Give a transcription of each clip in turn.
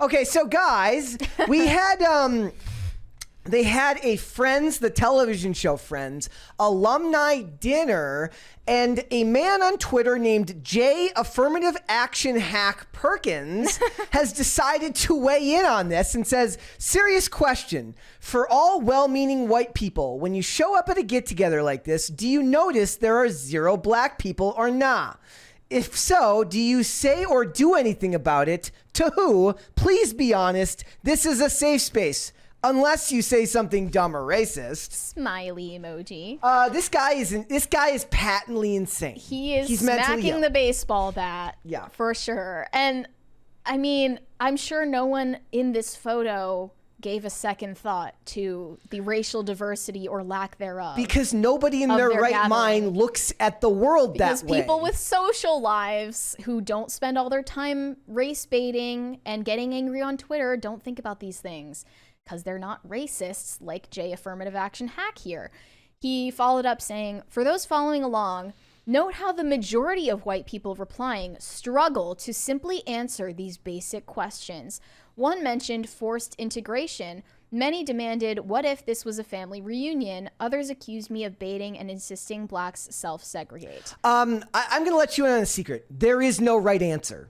Okay, so guys, we had they had a Friends, the television show Friends, alumni dinner, and a man on Twitter named J Affirmative Action Hack Perkins has decided to weigh in on this and says, serious question. For all well-meaning white people, when you show up at a get-together like this, do you notice there are 0 black people or nah? If so, do you say or do anything about it? To who? Please be honest. This is a safe space. Unless you say something dumb or racist. Smiley emoji. This guy is patently insane. He's smacking the baseball bat. Yeah. For sure. And I mean, I'm sure no one in this photo gave a second thought to the racial diversity or lack thereof. Because nobody in their right mind looks at the world that way. Because people with social lives who don't spend all their time race baiting and getting angry on Twitter don't think about these things. Because they're not racists like J Affirmative Action Hack here. He followed up saying, for those following along, note how the majority of white people replying struggle to simply answer these basic questions. One mentioned forced integration. Many demanded, what if this was a family reunion? Others accused me of baiting and insisting blacks self-segregate. I'm going to let you in on a secret. There is no right answer.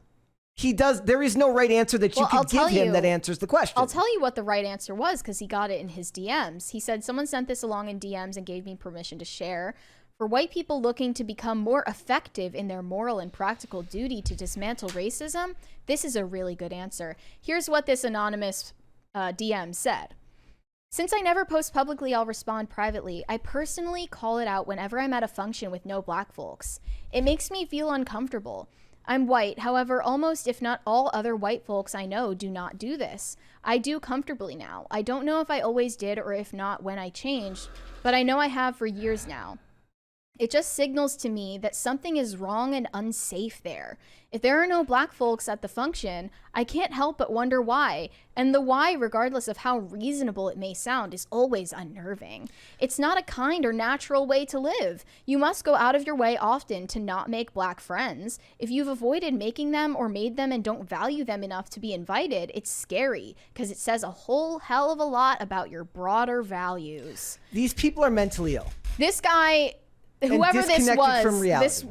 There is no right answer that you could give him that answers the question. I'll tell you what the right answer was because he got it in his DMs. He said, someone sent this along in DMs and gave me permission to share. For white people looking to become more effective in their moral and practical duty to dismantle racism, this is a really good answer. Here's what this anonymous DM said. Since I never post publicly, I'll respond privately. I personally call it out whenever I'm at a function with no black folks. It makes me feel uncomfortable. I'm white, however, almost if not all other white folks I know do not do this. I do comfortably now. I don't know if I always did or if not when I changed, but I know I have for years now. It just signals to me that something is wrong and unsafe there. If there are no black folks at the function, I can't help but wonder why. And the why, regardless of how reasonable it may sound, is always unnerving. It's not a kind or natural way to live. You must go out of your way often to not make black friends. If you've avoided making them or made them and don't value them enough to be invited, it's scary because it says a whole hell of a lot about your broader values. These people are mentally ill. This guy... Whoever this was, from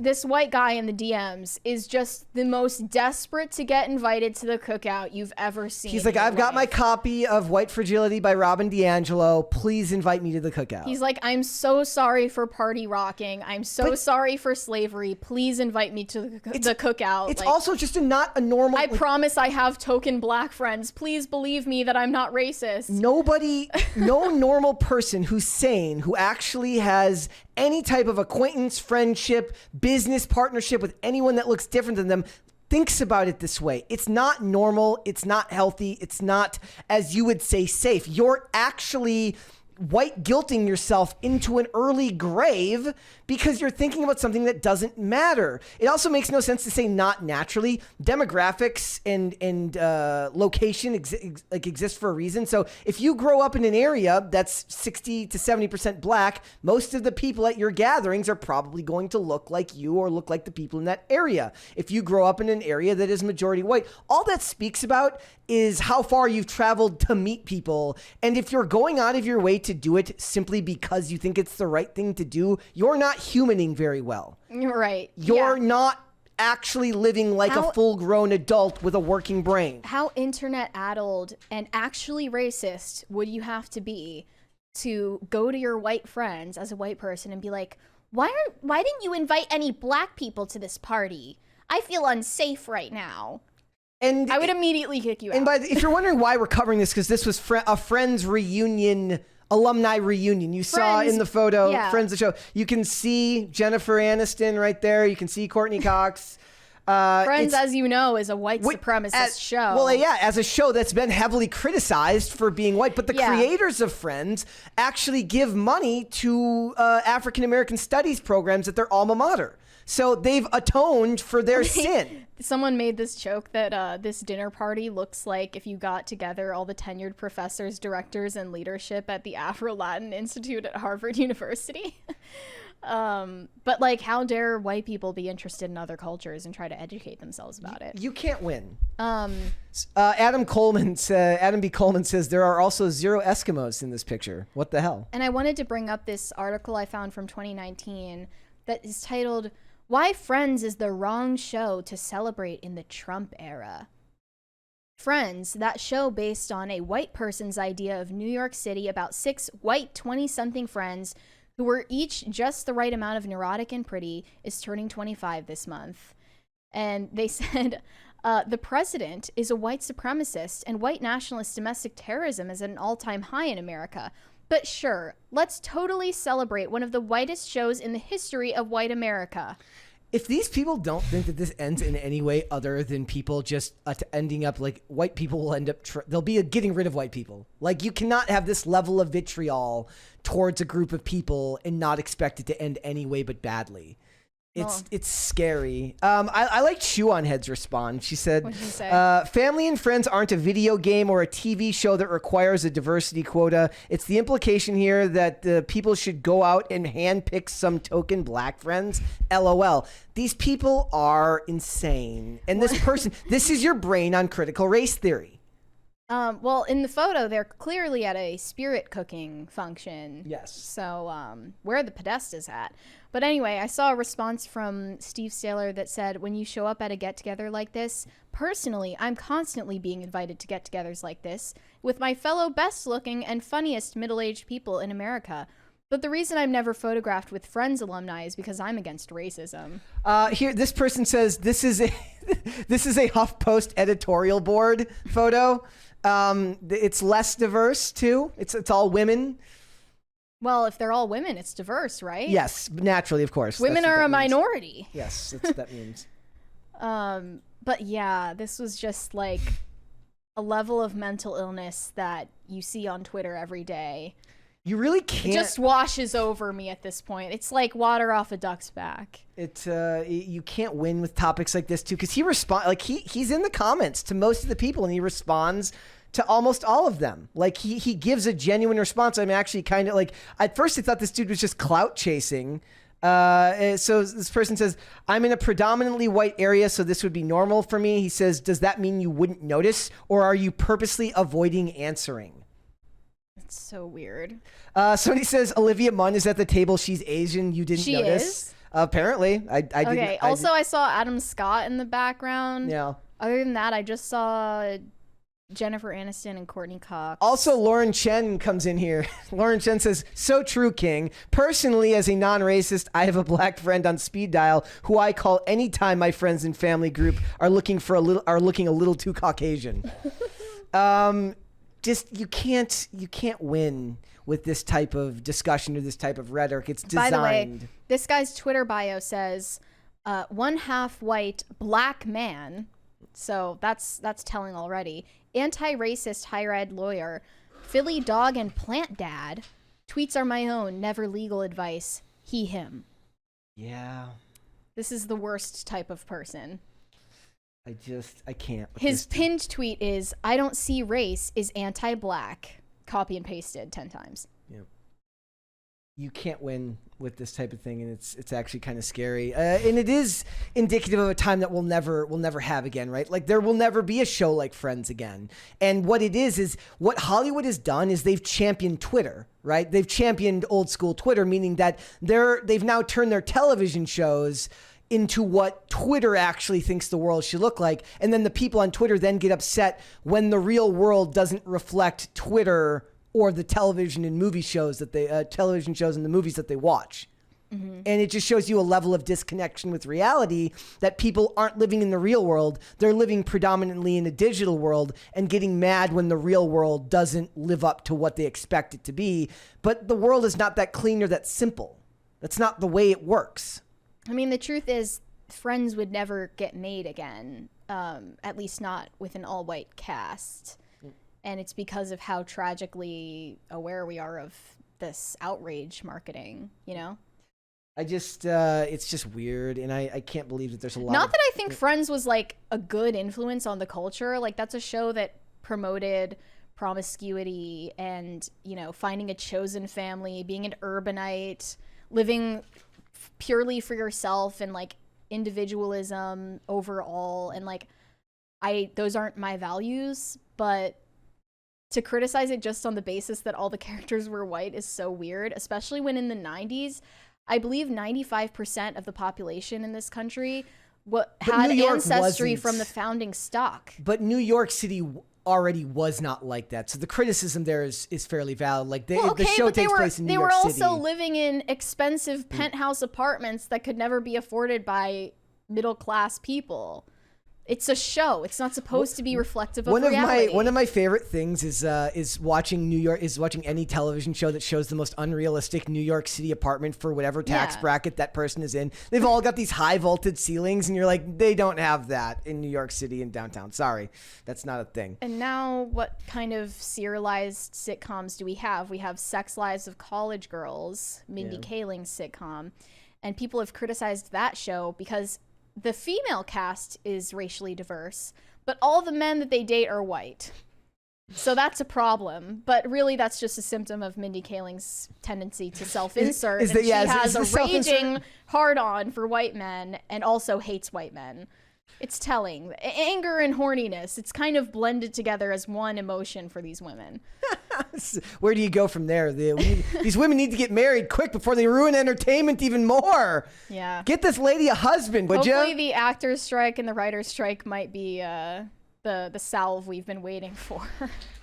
this white guy in the DMs is just the most desperate to get invited to the cookout you've ever seen. He's like, I've got my copy of White Fragility by Robin DiAngelo. Please invite me to the cookout. He's like, I'm so sorry for party rocking. I'm so sorry for slavery. Please invite me to the cookout. It's also just not a normal... I promise I have token black friends. Please believe me that I'm not racist. No normal person who's sane, who actually has any type of acquaintance, friendship, business partnership with anyone that looks different than them thinks about it this way. It's not normal. It's not healthy. It's not, as you would say, safe. You're actually white guilting yourself into an early grave because you're thinking about something that doesn't matter. It also makes no sense to say not naturally. Demographics and location exist for a reason. So if you grow up in an area that's 60 to 70% black, most of the people at your gatherings are probably going to look like you or look like the people in that area. If you grow up in an area that is majority white, all that speaks about is how far you've traveled to meet people. And if you're going out of your way to do it simply because you think it's the right thing to do, you're not humaning very well. Right. You're not actually living like a full-grown adult with a working brain. How internet-addled and actually racist would you have to be to go to your white friends as a white person and be like, why didn't you invite any black people to this party? I feel unsafe right now. And I would immediately kick you out. And if you're wondering why we're covering this, because this was a Friends reunion, alumni reunion. You saw in the photo, Friends the show. You can see Jennifer Aniston right there. You can see Courtney Cox. Friends, as you know, is a white supremacist show. Well, yeah, as a show that's been heavily criticized for being white. But the creators of Friends actually give money to African-American studies programs at their alma mater. So they've atoned for their sin. Someone made this joke that this dinner party looks like if you got together all the tenured professors, directors, and leadership at the Afro-Latin Institute at Harvard University. But like, how dare white people be interested in other cultures and try to educate themselves about it? You can't win. Adam B. Coleman says there are also 0 Eskimos in this picture. What the hell? And I wanted to bring up this article I found from 2019 that is titled, "Why Friends is the Wrong Show to Celebrate in the Trump Era." Friends, that show based on a white person's idea of New York City about 6 white 20-something friends who were each just the right amount of neurotic and pretty, is turning 25 this month. And they said, the president is a white supremacist and white nationalist domestic terrorism is at an all-time high in America. But sure, let's totally celebrate one of the whitest shows in the history of white America. If these people don't think that this ends in any way other than people just ending up like white people will end up, there'll be a getting rid of white people. Like, you cannot have this level of vitriol towards a group of people and not expect it to end any way but badly. It's scary. I like Chew on Head's response. She said, What did she say? Family and Friends aren't a video game or a TV show that requires a diversity quota. It's the implication here that the people should go out and handpick some token black friends. LOL. These people are insane. And this person, this is your brain on critical race theory. Well, in the photo, they're clearly at a spirit cooking function. Yes. So, where are the Podestas at? But anyway, I saw a response from Steve Saylor that said, when you show up at a get-together like this, personally, I'm constantly being invited to get-togethers like this with my fellow best-looking and funniest middle-aged people in America. But the reason I'm never photographed with Friends alumni is because I'm against racism. Here, this person says this is a HuffPost editorial board photo. It's less diverse too. It's all women. Well, if they're all women, it's diverse, right? Yes, naturally, of course. Women are a minority. Yes, that's what that means. But yeah, this was just like a level of mental illness that you see on Twitter every day. You really It can't. just washes over me at this point. It's like water off a duck's back. You can't win with topics like this too, because he's in the comments to most of the people, and he responds to almost all of them. Like he gives a genuine response. I'm actually kind of like, at first I thought this dude was just clout chasing. So this person says, I'm in a predominantly white area, so this would be normal for me. He says, does that mean you wouldn't notice, or are you purposely avoiding answering? It's so weird. Somebody says Olivia Munn is at the table. She's Asian. You didn't notice? Is? Apparently. I didn't. Okay. Also, I saw Adam Scott in the background. Yeah. Other than that, I just saw Jennifer Aniston and Courtney Cox. Also, Lauren Chen comes in here. Lauren Chen says, so true, King. Personally, as a non-racist, I have a black friend on speed dial who I call anytime my friends and family group are looking a little too Caucasian. Just you can't win with this type of discussion or this type of rhetoric. It's designed. By the way, this guy's Twitter bio says, one half white black man. So that's telling already. Anti-racist higher ed lawyer, Philly dog and plant dad. Tweets are my own, never legal advice. He, him. Yeah. This is the worst type of person. I can't. His pinned tweet is, I don't see race is anti-black. Copy and pasted 10 times. Yeah. You can't win with this type of thing, and it's actually kind of scary. And it is indicative of a time that we'll never have again, right? Like, there will never be a show like Friends again. And what it is what Hollywood has done is they've championed Twitter, right? They've championed old school Twitter, meaning that they've now turned their television shows into what Twitter actually thinks the world should look like. And then the people on Twitter then get upset when the real world doesn't reflect Twitter or the television and movie shows that television shows and the movies that they watch. Mm-hmm. And it just shows you a level of disconnection with reality that people aren't living in the real world. They're living predominantly in a digital world and getting mad when the real world doesn't live up to what they expect it to be. But the world is not that clean or that simple. That's not the way it works. I mean, the truth is, Friends would never get made again, at least not with an all-white cast. And it's because of how tragically aware we are of this outrage marketing, you know? It's just weird, and I can't believe that there's a lot Not that I think Friends was, like, a good influence on the culture. Like, that's a show that promoted promiscuity and, you know, finding a chosen family, being an urbanite, living purely for yourself and like individualism overall, and like those aren't my values, but to criticize it just on the basis that all the characters were white is so weird, especially when in the 90s, I believe 95% of the population in this country had ancestry from the founding stock. But New York City already was not like that. So the criticism there is fairly valid. Like the show takes place in New York City. They were also living in expensive penthouse apartments that could never be afforded by middle-class people. It's a show. It's not supposed to be reflective of reality. One of my favorite things is watching any television show that shows the most unrealistic New York City apartment for whatever tax bracket that person is in. They've all got these high vaulted ceilings, and you're like, they don't have that in New York City and downtown. Sorry, that's not a thing. And now, what kind of serialized sitcoms do we have? We have Sex Lives of College Girls, Mindy Kaling's sitcom, and people have criticized that show because the female cast is racially diverse, but all the men that they date are white. So that's a problem. But really, that's just a symptom of Mindy Kaling's tendency to self-insert. She has a raging hard-on for white men and also hates white men. It's telling. Anger and horniness, it's kind of blended together as one emotion for these women. Where do you go from there? These women need to get married quick before they ruin entertainment even more. Yeah. Get this lady a husband, would you? Hopefully the actors' strike and the writers' strike might be the salve we've been waiting for.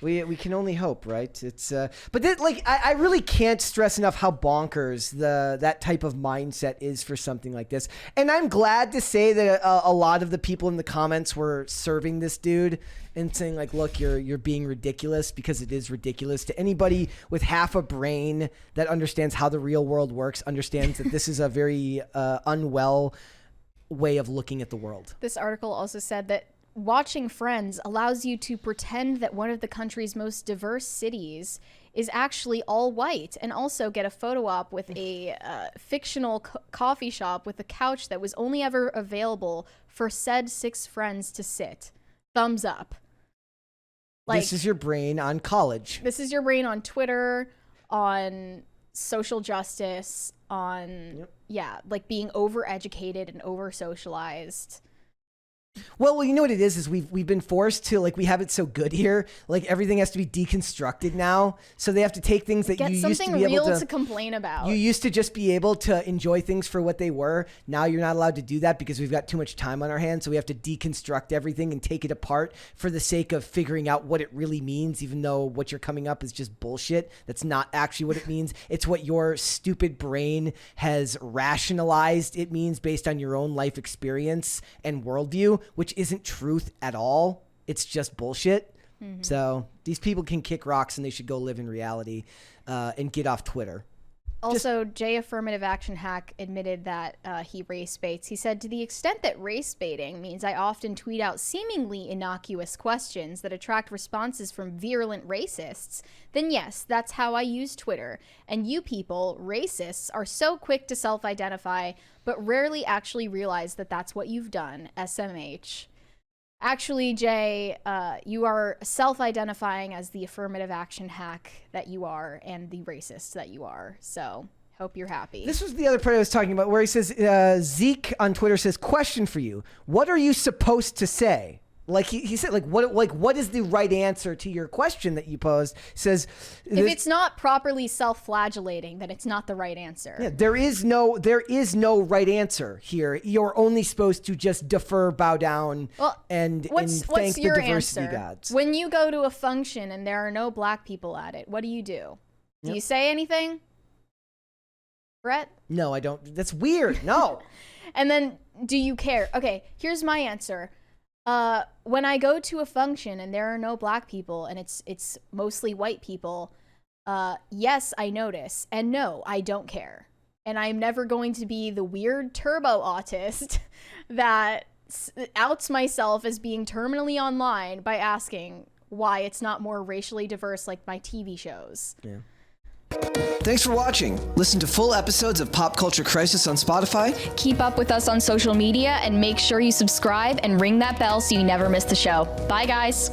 We can only hope, right? It's but I really can't stress enough how bonkers that type of mindset is for something like this. And I'm glad to say that a lot of the people in the comments were serving this dude and saying like, look, you're being ridiculous, because it is ridiculous. To anybody with half a brain that understands how the real world works, understands that this is a very unwell way of looking at the world. This article also said that watching Friends allows you to pretend that one of the country's most diverse cities is actually all white, and also get a photo op with a fictional coffee shop with a couch that was only ever available for said 6 friends to sit. Thumbs up. Like, this is your brain on college. This is your brain on Twitter, on social justice, on, like being overeducated and over-socialized. Well, you know what it is we've been forced to, like, we have it so good here. Like, everything has to be deconstructed now. So they have to take things that you used to be able to... Get something real to complain about. You used to just be able to enjoy things for what they were. Now you're not allowed to do that because we've got too much time on our hands. So we have to deconstruct everything and take it apart for the sake of figuring out what it really means, even though what you're coming up is just bullshit. That's not actually what it means. It's what your stupid brain has rationalized it means based on your own life experience and worldview, which isn't truth at all. It's just bullshit. Mm-hmm. So these people can kick rocks, and they should go live in reality and get off Twitter. Also, Jay Affirmative Action Hack admitted that he race baits. He said, to the extent that race baiting means I often tweet out seemingly innocuous questions that attract responses from virulent racists, then yes, that's how I use Twitter. And you people, racists, are so quick to self-identify, but rarely actually realize that that's what you've done, SMH. Actually, Jay, you are self-identifying as the affirmative action hack that you are and the racist that you are. So, hope you're happy. This was the other part I was talking about, where he says, Zeke on Twitter says, question for you. What are you supposed to say? Like he said, what is the right answer to your question that you posed? Says, if it's not properly self-flagellating, then it's not the right answer. Yeah, there is no right answer here. You're only supposed to just defer, bow down, and thank the diversity gods. When you go to a function and there are no black people at it, what do you do? Do you say anything, Brett? No, I don't. That's weird. No. And then, do you care? Okay, here's my answer. When I go to a function and there are no black people and it's mostly white people, yes, I notice, and no, I don't care. And I'm never going to be the weird turbo autist that outs myself as being terminally online by asking why it's not more racially diverse like my TV shows. Yeah. Thanks for watching. Listen to full episodes of Pop Culture Crisis on Spotify. Keep up with us on social media and make sure you subscribe and ring that bell so you never miss the show. Bye, guys.